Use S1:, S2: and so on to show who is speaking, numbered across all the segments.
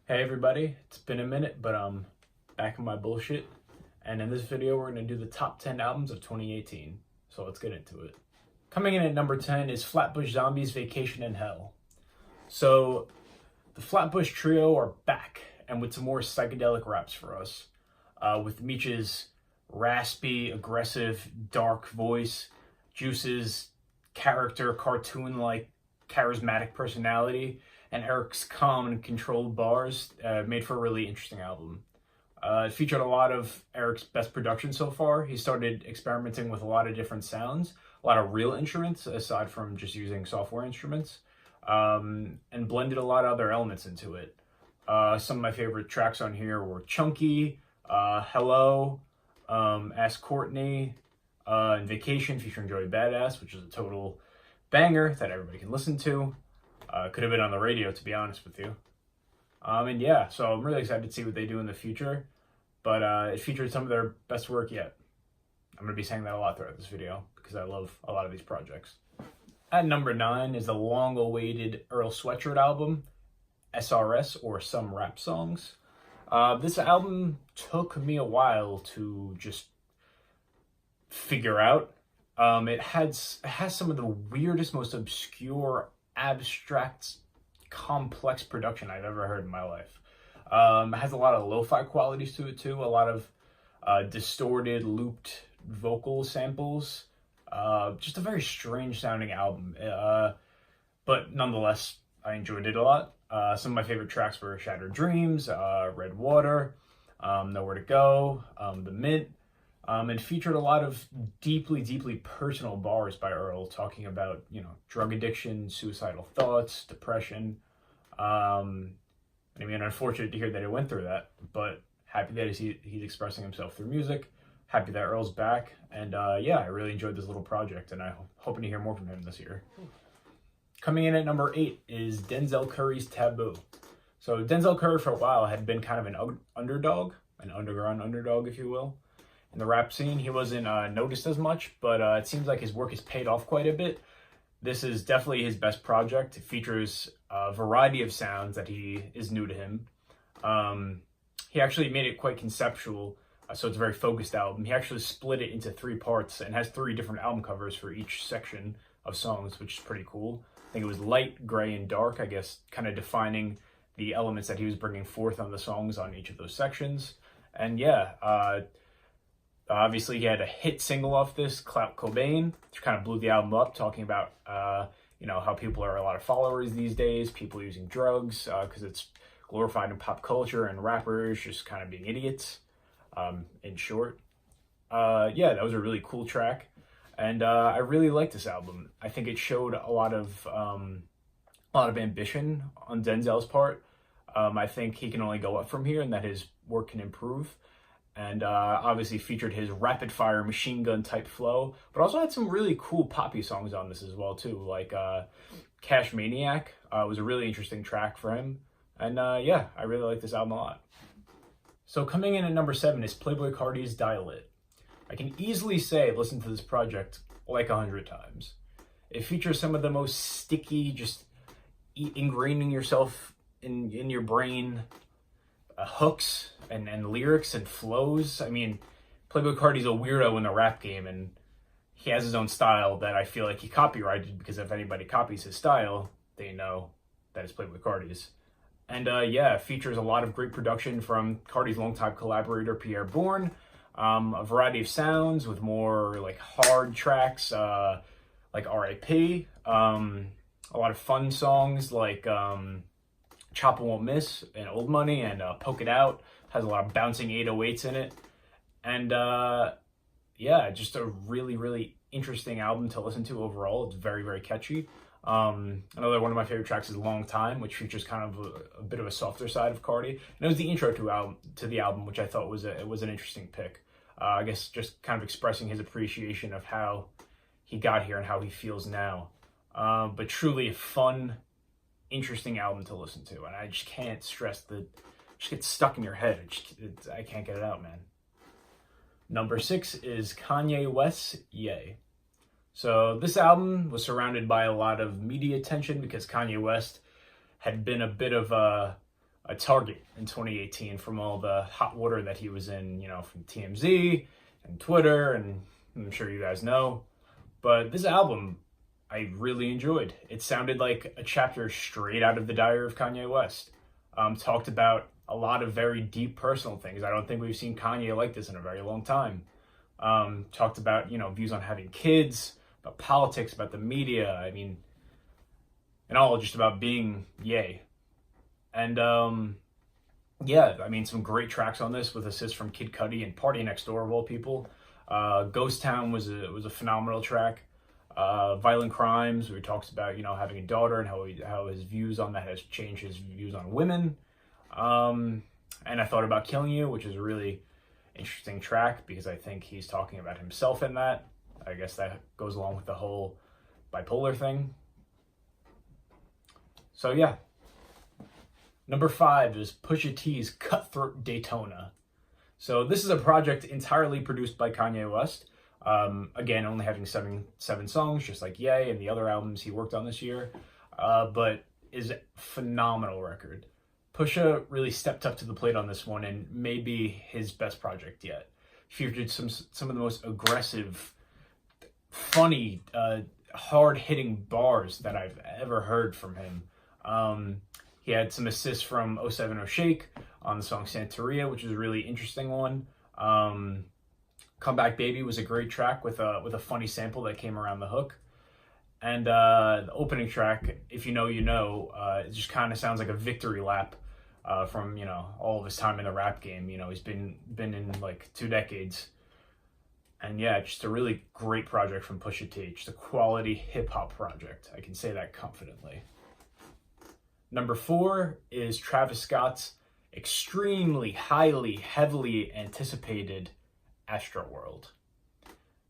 S1: Hey everybody, it's been a minute, but I'm back in my bullshit. And in this video, we're going to do the top 10 albums of 2018. So let's get into it. Coming in at number 10 is Flatbush Zombies' Vacation in Hell. So the Flatbush Trio are back, and with some more psychedelic raps for us. With Meech's raspy, aggressive, dark voice, Juice's character, cartoon-like, charismatic personality, and Eric's calm and controlled bars made for a really interesting album. It featured a lot of Eric's best production so far. He started experimenting with a lot of different sounds, a lot of real instruments aside from just using software instruments, and blended a lot of other elements into it. Some of my favorite tracks on here were Chunky, Hello, Ask Courtney, and Vacation featuring Joey Badass, which is a total banger that everybody can listen to. Could have been on the radio, to be honest with you. And yeah, so I'm really excited to see what they do in the future. But it featured some of their best work yet. I'm going to be saying that a lot throughout this video because I love a lot of these projects. At number 9 is the long-awaited Earl Sweatshirt album, SRS, or Some Rap Songs. This album took me a while to just figure out. It has some of the weirdest, most obscure, abstract, complex production I've ever heard in my life. It has a lot of lo-fi qualities to it too, a lot of distorted, looped vocal samples. Just a very strange sounding album, but nonetheless, I enjoyed it a lot. Some of my favorite tracks were Shattered Dreams, Red Water, Nowhere to Go, The Mint. It featured a lot of deeply, deeply personal bars by Earl talking about, drug addiction, suicidal thoughts, depression. I mean, unfortunate to hear that he went through that, but happy that he's expressing himself through music. Happy that Earl's back. And yeah, I really enjoyed this little project, and I'm hoping to hear more from him this year. Coming in at number 8 is Denzel Curry's Taboo. So Denzel Curry for a while had been kind of an underdog, an underground underdog, if you will. In the rap scene, he wasn't noticed as much, but it seems like his work has paid off quite a bit. This is definitely his best project. It features a variety of sounds that is new to him. He actually made it quite conceptual, so it's a very focused album. He actually split it into 3 parts and has 3 different album covers for each section of songs, which is pretty cool. I think it was light, gray, and dark, I guess, kind of defining the elements that he was bringing forth on the songs on each of those sections. And yeah, obviously, he had a hit single off this, Clout Cobain, which kind of blew the album up, talking about, how people are a lot of followers these days, people using drugs, because it's glorified in pop culture and rappers just kind of being idiots, in short. Yeah, that was a really cool track, and I really liked this album. I think it showed a lot of ambition on Denzel's part. I think he can only go up from here, and that his work can improve. And obviously featured his rapid-fire machine gun type flow, but also had some really cool poppy songs on this as well too, like Cash Maniac was a really interesting track for him. And yeah, I really like this album a lot. So coming in at number 7 is Playboi Carti's Dial It. I can easily say I've listened to this project like 100 times. It features some of the most sticky, just ingraining yourself in your brain hooks and lyrics and flows. I mean, Playboi Carti's a weirdo in the rap game, and he has his own style that I feel like he copyrighted, because if anybody copies his style, they know that it's Playboi Carti's. And yeah, it features a lot of great production from Carti's longtime collaborator, Pierre Bourne. A variety of sounds with more like hard tracks, like R.I.P. A lot of fun songs like Choppa Won't Miss and Old Money, and Poke It Out has a lot of bouncing 808s in it. And yeah, just a really, really interesting album to listen to overall. It's very, very catchy. Another one of my favorite tracks is Long Time, which features kind of a bit of a softer side of Carti. And it was the intro to the album, which I thought was an interesting pick. I guess just kind of expressing his appreciation of how he got here and how he feels now. But truly a fun, interesting album to listen to, and I just can't stress that. Just gets stuck in your head. I can't get it out, man. Number 6 is Kanye West's Ye. So this album was surrounded by a lot of media attention because Kanye West had been a bit of a a target in 2018 from all the hot water that he was in, from TMZ and Twitter, and I'm sure you guys know. But this album, I really enjoyed. It sounded like a chapter straight out of the Diary of Kanye West. Talked about a lot of very deep personal things. I don't think we've seen Kanye like this in a very long time. Talked about, views on having kids, about politics, about the media. I mean, and all just about being Ye. And some great tracks on this with assists from Kid Cudi and Party Next Door of all people. Ghost Town was a phenomenal track. Violent Crimes, where he talks about having a daughter and how his views on that has changed his views on women. And I Thought About Killing You, which is a really interesting track because I think he's talking about himself in that. I guess that goes along with the whole bipolar thing. So yeah. Number 5 is Pusha T's Cutthroat Daytona. So this is a project entirely produced by Kanye West. Again, only having seven songs, just like Ye and the other albums he worked on this year. But is a phenomenal record. Pusha really stepped up to the plate on this one and may be his best project yet. Featured some of the most aggressive, funny, hard-hitting bars that I've ever heard from him. He had some assists from 070 Shake on the song Santeria, which is a really interesting one. Comeback Baby was a great track with a funny sample that came around the hook. And the opening track, If You Know, You Know, it just kind of sounds like a victory lap from, all of his time in the rap game. He's been in like 2 decades. And yeah, just a really great project from Pusha T. Just a quality hip-hop project. I can say that confidently. Number 4 is Travis Scott's extremely, highly, heavily anticipated Astroworld.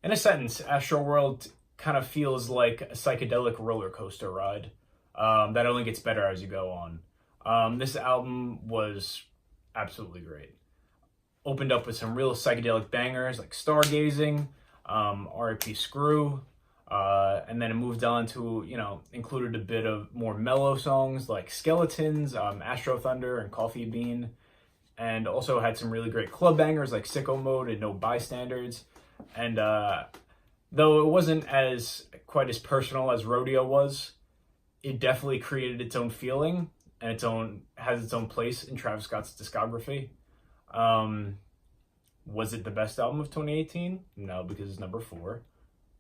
S1: In a sentence, Astroworld kind of feels like a psychedelic roller coaster ride that only gets better as you go on. This album was absolutely great. Opened up with some real psychedelic bangers like Stargazing, R.I.P. Screw, and then it moved on to, included a bit of more mellow songs like Skeletons, Astro Thunder, and Coffee Bean. And also had some really great club bangers like Sicko Mode and No Bystanders. And though it wasn't quite as personal as Rodeo was, it definitely created its own feeling and has its own place in Travis Scott's discography. Was it the best album of 2018? No, because it's number 4.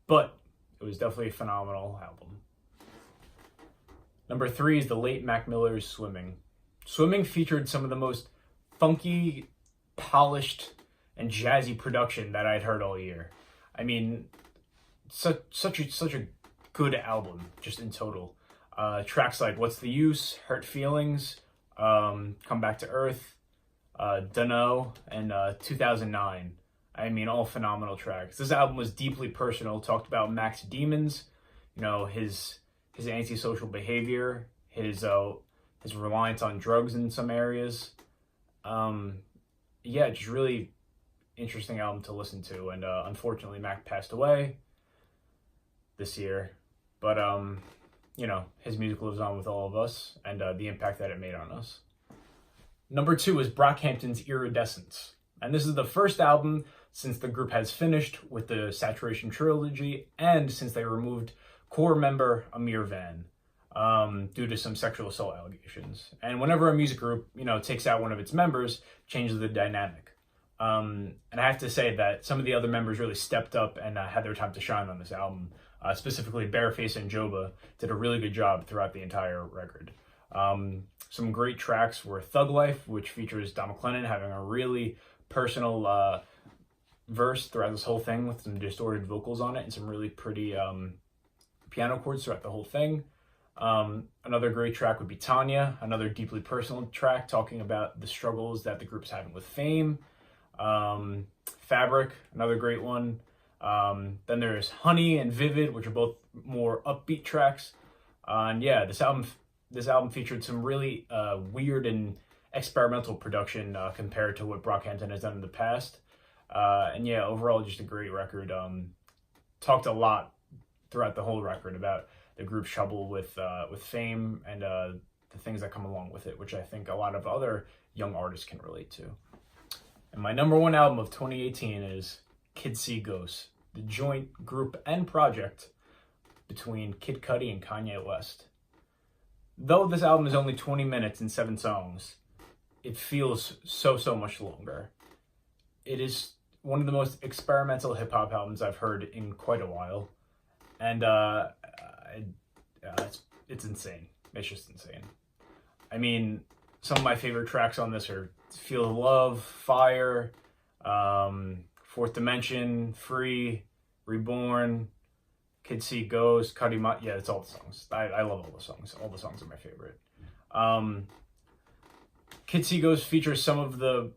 S1: But it was definitely a phenomenal album. Number 3 is the late Mac Miller's Swimming. Swimming featured some of the most funky, polished, and jazzy production that I'd heard all year. I mean, such a good album, just in total. Tracks like What's the Use, Hurt Feelings, Come Back to Earth, Dunno, and 2009. I mean, all phenomenal tracks. This album was deeply personal, talked about Mac's demons, his antisocial behavior, his reliance on drugs in some areas. Just really interesting album to listen to. And unfortunately, Mac passed away this year. But, his music lives on with all of us and the impact that it made on us. Number 2 is Brockhampton's Iridescence. And this is the first album since the group has finished with the Saturation Trilogy and since they removed core member Amir Van due to some sexual assault allegations. And whenever a music group, takes out one of its members, changes the dynamic. And I have to say that some of the other members really stepped up and had their time to shine on this album. Specifically, Bareface and Joba did a really good job throughout the entire record. Some great tracks were Thug Life, which features Don McLennan having a really personal verse throughout this whole thing with some distorted vocals on it and some really pretty piano chords throughout the whole thing. Another great track would be Tanya, another deeply personal track talking about the struggles that the group's having with fame. Fabric, another great one. Then there's Honey and Vivid, which are both more upbeat tracks. And yeah, this album featured some really weird and experimental production compared to what Brockhampton has done in the past. And yeah, overall, just a great record. Talked a lot throughout the whole record about the group's trouble with fame and the things that come along with it, which I think a lot of other young artists can relate to. And my number one album of 2018 is Kids See Ghosts, the joint group and project between Kid Cudi and Kanye West. Though this album is only 20 minutes and 7 songs, it feels so much longer. It is one of the most experimental hip-hop albums I've heard in quite a while. And it's insane. It's just insane. I mean, some of my favorite tracks on this are Feel the Love, Fire, Fourth Dimension, Free, Reborn, Kids See Ghosts, Cudi. Yeah, it's all the songs. I love all the songs. All the songs are my favorite. Kids See Ghosts features some of the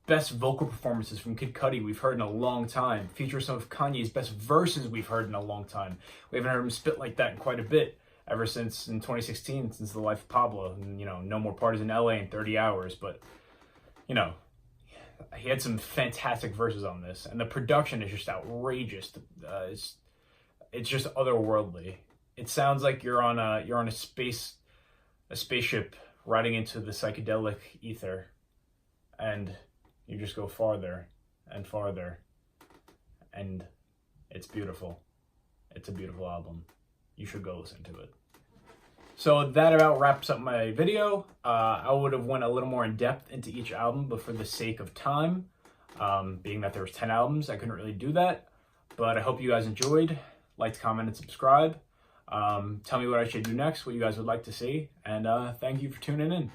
S1: best vocal performances from Kid Cudi we've heard in a long time. Features some of Kanye's best verses we've heard in a long time. We haven't heard him spit like that in quite a bit ever since in 2016, since The Life of Pablo, and No More Parties in LA in 30 Hours. But he had some fantastic verses on this, and the production is just outrageous. It's just otherworldly. It sounds like you're on a spaceship riding into the psychedelic ether, and you just go farther and farther, and it's beautiful. It's a beautiful album. You should go listen to it. So that about wraps up my video. I would have went a little more in depth into each album, but for the sake of time, being that there was 10 albums, I couldn't really do that. But I hope you guys enjoyed. Like, comment, and subscribe. Tell me what I should do next, what you guys would like to see, and thank you for tuning in.